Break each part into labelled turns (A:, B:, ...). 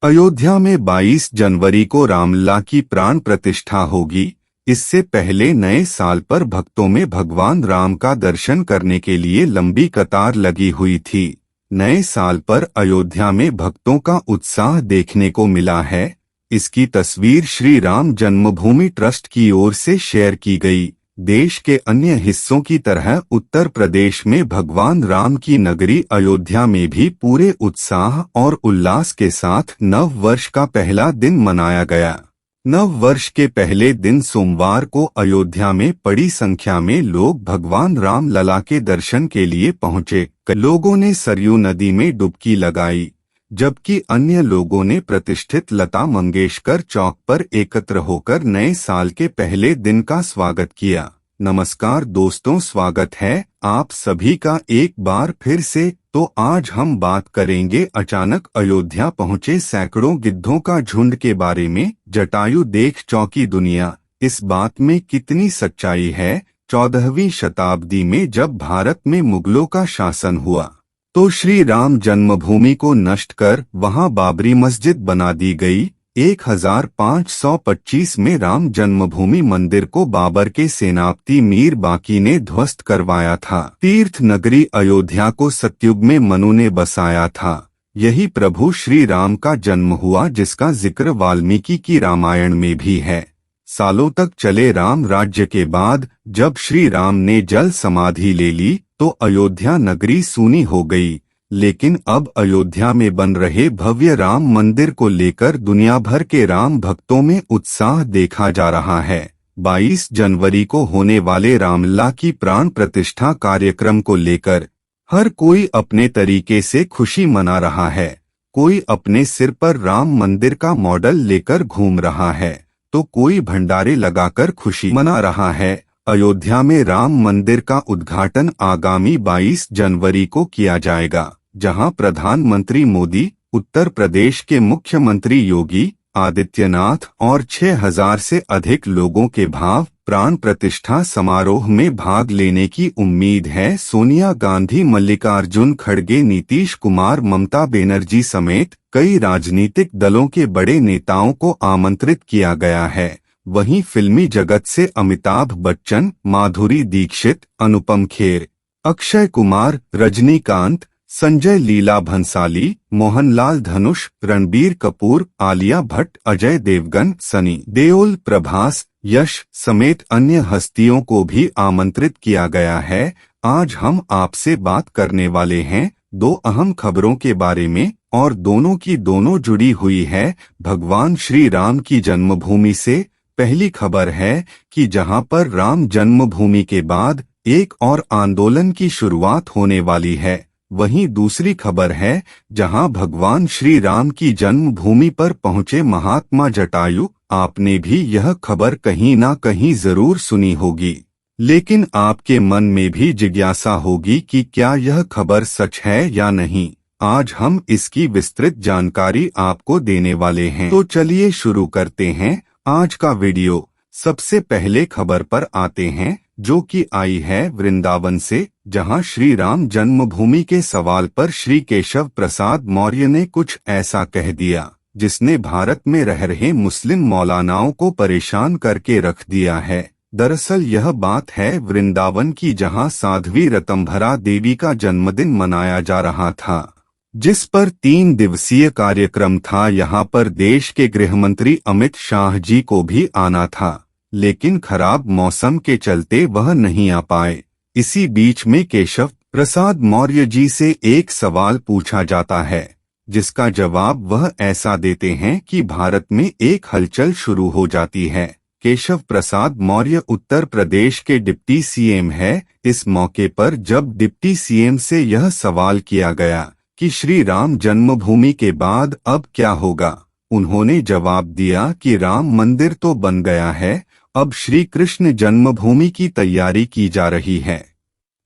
A: अयोध्या में 22 जनवरी को रामलला की प्राण प्रतिष्ठा होगी। इससे पहले नए साल पर भक्तों में भगवान राम का दर्शन करने के लिए लंबी कतार लगी हुई थी। नए साल पर अयोध्या में भक्तों का उत्साह देखने को मिला है। इसकी तस्वीर श्री राम जन्मभूमि ट्रस्ट की ओर से शेयर की गई। देश के अन्य हिस्सों की तरह उत्तर प्रदेश में भगवान राम की नगरी अयोध्या में भी पूरे उत्साह और उल्लास के साथ नव वर्ष का पहला दिन मनाया गया। नव वर्ष के पहले दिन सोमवार को अयोध्या में बड़ी संख्या में लोग भगवान राम लला के दर्शन के लिए पहुंचे। लोगों ने सरयू नदी में डुबकी लगाई, जबकि अन्य लोगों ने प्रतिष्ठित लता मंगेशकर चौक पर एकत्र होकर नए साल के पहले दिन का स्वागत किया। नमस्कार दोस्तों, स्वागत है आप सभी का एक बार फिर से। तो आज हम बात करेंगे अचानक अयोध्या पहुंचे सैकड़ों गिद्धों का झुंड के बारे में। जटायु देख चौंकी दुनिया, इस बात में कितनी सच्चाई है। 14वीं शताब्दी में जब भारत में मुगलों का शासन हुआ तो श्री राम जन्मभूमि को नष्ट कर वहां बाबरी मस्जिद बना दी गई। 1525 में राम जन्मभूमि मंदिर को बाबर के सेनापति मीर बाकी ने ध्वस्त करवाया था। तीर्थ नगरी अयोध्या को सतयुग में मनु ने बसाया था। यही प्रभु श्री राम का जन्म हुआ, जिसका जिक्र वाल्मीकि की रामायण में भी है। सालों तक चले राम राज्य के बाद जब श्री राम ने जल समाधि ले ली तो अयोध्या नगरी सूनी हो गई। लेकिन अब अयोध्या में बन रहे भव्य राम मंदिर को लेकर दुनिया भर के राम भक्तों में उत्साह देखा जा रहा है। 22 जनवरी को होने वाले रामलला की प्राण प्रतिष्ठा कार्यक्रम को लेकर हर कोई अपने तरीके से खुशी मना रहा है। कोई अपने सिर पर राम मंदिर का मॉडल लेकर घूम रहा है तो कोई भंडारे लगाकर खुशी मना रहा है। अयोध्या में राम मंदिर का उद्घाटन आगामी 22 जनवरी को किया जाएगा, जहां प्रधानमंत्री मोदी, उत्तर प्रदेश के मुख्यमंत्री योगी आदित्यनाथ और 6000 से अधिक लोगों के भाव प्राण प्रतिष्ठा समारोह में भाग लेने की उम्मीद है। सोनिया गांधी, मल्लिकार्जुन खड़गे, नीतीश कुमार, ममता बनर्जी समेत कई राजनीतिक दलों के बड़े नेताओं को आमंत्रित किया गया है। वहीं फिल्मी जगत से अमिताभ बच्चन, माधुरी दीक्षित, अनुपम खेर, अक्षय कुमार, रजनीकांत, संजय लीला भंसाली, मोहनलाल धनुष, रणबीर कपूर, आलिया भट्ट, अजय देवगन, सनी देओल, प्रभास, यश समेत अन्य हस्तियों को भी आमंत्रित किया गया है। आज हम आपसे बात करने वाले हैं दो अहम खबरों के बारे में, और दोनों की दोनों जुड़ी हुई है भगवान श्री राम की जन्मभूमि से। पहली खबर है कि जहां पर राम जन्मभूमि के बाद एक और आंदोलन की शुरुआत होने वाली है, वहीं दूसरी खबर है जहां भगवान श्री राम की जन्मभूमि पर पहुंचे महात्मा जटायु। आपने भी यह खबर कहीं ना कहीं जरूर सुनी होगी, लेकिन आपके मन में भी जिज्ञासा होगी कि क्या यह खबर सच है या नहीं। आज हम इसकी विस्तृत जानकारी आपको देने वाले हैं। तो चलिए शुरू करते हैं आज का वीडियो। सबसे पहले खबर पर आते हैं, जो कि आई है वृंदावन से, जहां श्री राम जन्मभूमि के सवाल पर श्री केशव प्रसाद मौर्य ने कुछ ऐसा कह दिया जिसने भारत में रह रहे मुस्लिम मौलानाओं को परेशान करके रख दिया है। दरअसल यह बात है वृंदावन की, जहां साध्वी ऋतंभरा देवी का जन्मदिन मनाया जा रहा था, जिस पर 3 दिवसीय कार्यक्रम था। यहां पर देश के गृहमंत्री अमित शाह जी को भी आना था, लेकिन खराब मौसम के चलते वह नहीं आ पाए। इसी बीच में केशव प्रसाद मौर्य जी से एक सवाल पूछा जाता है, जिसका जवाब वह ऐसा देते हैं कि भारत में एक हलचल शुरू हो जाती है। केशव प्रसाद मौर्य उत्तर प्रदेश के डिप्टी सीएम है। इस मौके पर जब डिप्टी सीएम से यह सवाल किया गया कि श्री राम जन्मभूमि के बाद अब क्या होगा, उन्होंने जवाब दिया कि राम मंदिर तो बन गया है, अब श्री कृष्ण जन्मभूमि की तैयारी की जा रही है।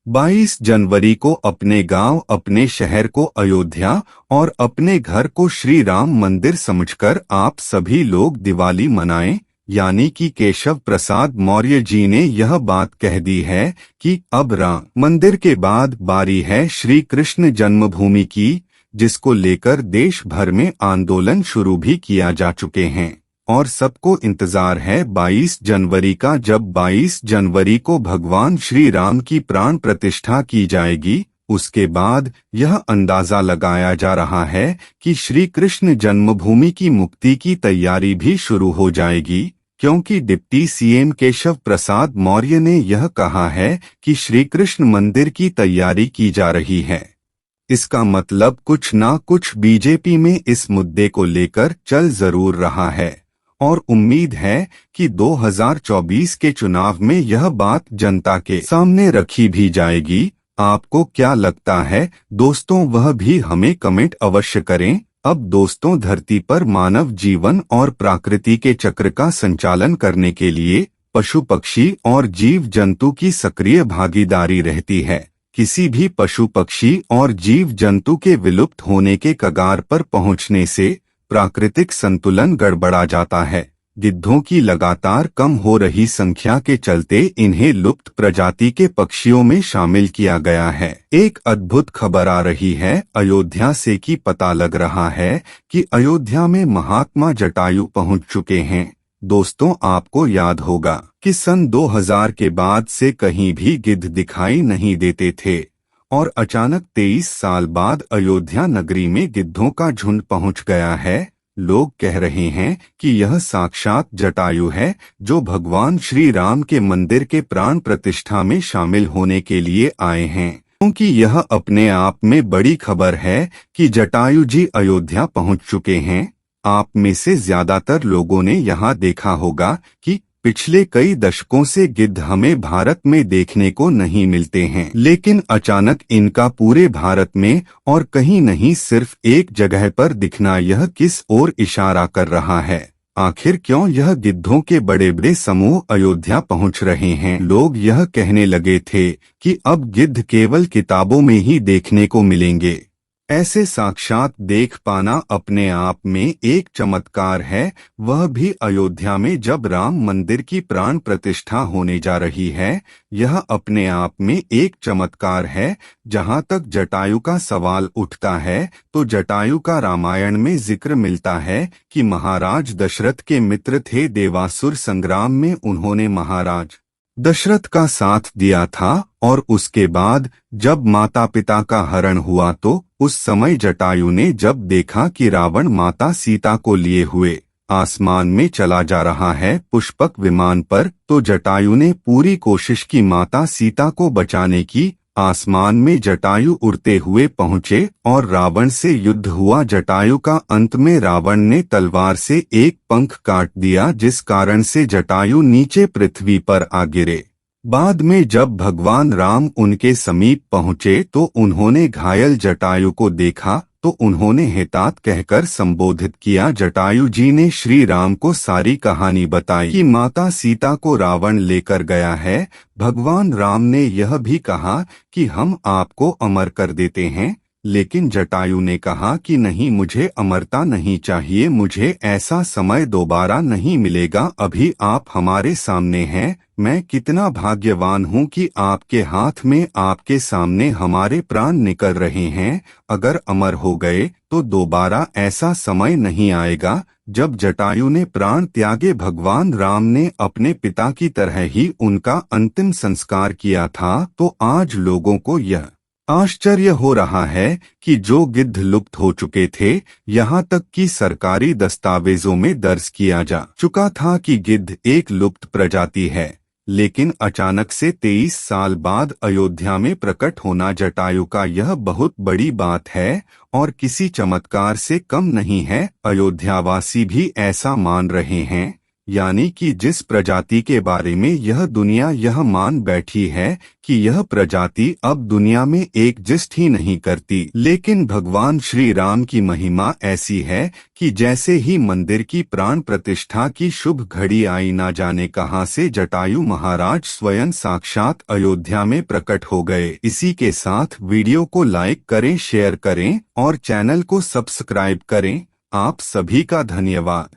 A: 22 जनवरी को अपने गांव, अपने शहर को अयोध्या और अपने घर को श्री राम मंदिर समझकर आप सभी लोग दिवाली मनाएं। यानी कि केशव प्रसाद मौर्य जी ने यह बात कह दी है कि अब राम मंदिर के बाद बारी है श्री कृष्ण जन्मभूमि की। जिसको लेकर देश भर में आंदोलन शुरू भी किया जा चुके हैं और सबको इंतजार है 22 जनवरी का, जब 22 जनवरी को भगवान श्री राम की प्राण प्रतिष्ठा की जाएगी। उसके बाद यह अंदाजा लगाया जा रहा है कि श्री कृष्ण जन्मभूमि की मुक्ति की तैयारी भी शुरू हो जाएगी, क्योंकि डिप्टी सीएम केशव प्रसाद मौर्य ने यह कहा है कि श्री कृष्ण मंदिर की तैयारी की जा रही है। इसका मतलब कुछ ना कुछ बीजेपी में इस मुद्दे को लेकर चल जरूर रहा है और उम्मीद है कि 2024 के चुनाव में यह बात जनता के सामने रखी भी जाएगी। आपको क्या लगता है दोस्तों, वह भी हमें कमेंट अवश्य करें। अब दोस्तों, धरती पर मानव जीवन और प्रकृति के चक्र का संचालन करने के लिए पशु पक्षी और जीव जंतु की सक्रिय भागीदारी रहती है। किसी भी पशु पक्षी और जीव जंतु के विलुप्त होने के कगार पर पहुंचने से प्राकृतिक संतुलन गड़बड़ा जाता है। गिद्धों की लगातार कम हो रही संख्या के चलते इन्हें लुप्त प्रजाति के पक्षियों में शामिल किया गया है। एक अद्भुत खबर आ रही है अयोध्या से कि पता लग रहा है कि अयोध्या में महात्मा जटायु पहुंच चुके हैं। दोस्तों, आपको याद होगा कि सन 2000 के बाद से कहीं भी गिद्ध दिखाई नहीं देते थे और अचानक 23 साल बाद अयोध्या नगरी में गिद्धों का झुंड पहुंच गया है। लोग कह रहे हैं कि यह साक्षात जटायु है जो भगवान श्री राम के मंदिर के प्राण प्रतिष्ठा में शामिल होने के लिए आए हैं, क्योंकि यह अपने आप में बड़ी खबर है कि जटायु जी अयोध्या पहुंच चुके हैं। आप में से ज्यादातर लोगों ने यहाँ देखा होगा कि पिछले कई दशकों से गिद्ध हमें भारत में देखने को नहीं मिलते हैं, लेकिन अचानक इनका पूरे भारत में और कहीं नहीं सिर्फ एक जगह पर दिखना यह किस ओर इशारा कर रहा है? आखिर क्यों यह गिद्धों के बड़े बड़े समूह अयोध्या पहुंच रहे हैं? लोग यह कहने लगे थे कि अब गिद्ध केवल किताबों में ही देखने को मिलेंगे। ऐसे साक्षात देख पाना अपने आप में एक चमत्कार है, वह भी अयोध्या में जब राम मंदिर की प्राण प्रतिष्ठा होने जा रही है। यह अपने आप में एक चमत्कार है। जहां तक जटायु का सवाल उठता है तो जटायु का रामायण में जिक्र मिलता है कि महाराज दशरथ के मित्र थे। देवासुर संग्राम में उन्होंने महाराज दशरथ का साथ दिया था और उसके बाद जब माता पिता का हरण हुआ तो उस समय जटायु ने जब देखा कि रावण माता सीता को लिए हुए आसमान में चला जा रहा है पुष्पक विमान पर, तो जटायु ने पूरी कोशिश की माता सीता को बचाने की। आसमान में जटायु उड़ते हुए पहुंचे और रावण से युद्ध हुआ। जटायु का अंत में रावण ने तलवार से एक पंख काट दिया, जिस कारण से जटायु नीचे पृथ्वी पर आ गिरे। बाद में जब भगवान राम उनके समीप पहुंचे तो उन्होंने घायल जटायु को देखा तो उन्होंने हेतात कहकर संबोधित किया। जटायु जी ने श्री राम को सारी कहानी बताई कि माता सीता को रावण लेकर गया है। भगवान राम ने यह भी कहा कि हम आपको अमर कर देते हैं, लेकिन जटायु ने कहा कि नहीं, मुझे अमरता नहीं चाहिए, मुझे ऐसा समय दोबारा नहीं मिलेगा। अभी आप हमारे सामने हैं। मैं कितना भाग्यवान हूँ कि आपके हाथ में आपके सामने हमारे प्राण निकल रहे हैं। अगर अमर हो गए तो दोबारा ऐसा समय नहीं आएगा। जब जटायु ने प्राण त्यागे, भगवान राम ने अपने पिता की तरह ही उनका अंतिम संस्कार किया था। तो आज लोगों को यह आश्चर्य हो रहा है कि जो गिद्ध लुप्त हो चुके थे, यहाँ तक कि सरकारी दस्तावेजों में दर्ज किया जा चुका था कि गिद्ध एक लुप्त प्रजाति है, लेकिन अचानक से 23 साल बाद अयोध्या में प्रकट होना जटायु का यह बहुत बड़ी बात है और किसी चमत्कार से कम नहीं है। अयोध्यावासी भी ऐसा मान रहे हैं, यानी कि जिस प्रजाति के बारे में यह दुनिया यह मान बैठी है कि यह प्रजाति अब दुनिया में एग्जिस्ट ही नहीं करती, लेकिन भगवान श्री राम की महिमा ऐसी है कि जैसे ही मंदिर की प्राण प्रतिष्ठा की शुभ घड़ी आई, ना जाने कहां से जटायु महाराज स्वयं साक्षात अयोध्या में प्रकट हो गए। इसी के साथ वीडियो को लाइक करें, शेयर करें और चैनल को सब्सक्राइब करें। आप सभी का धन्यवाद।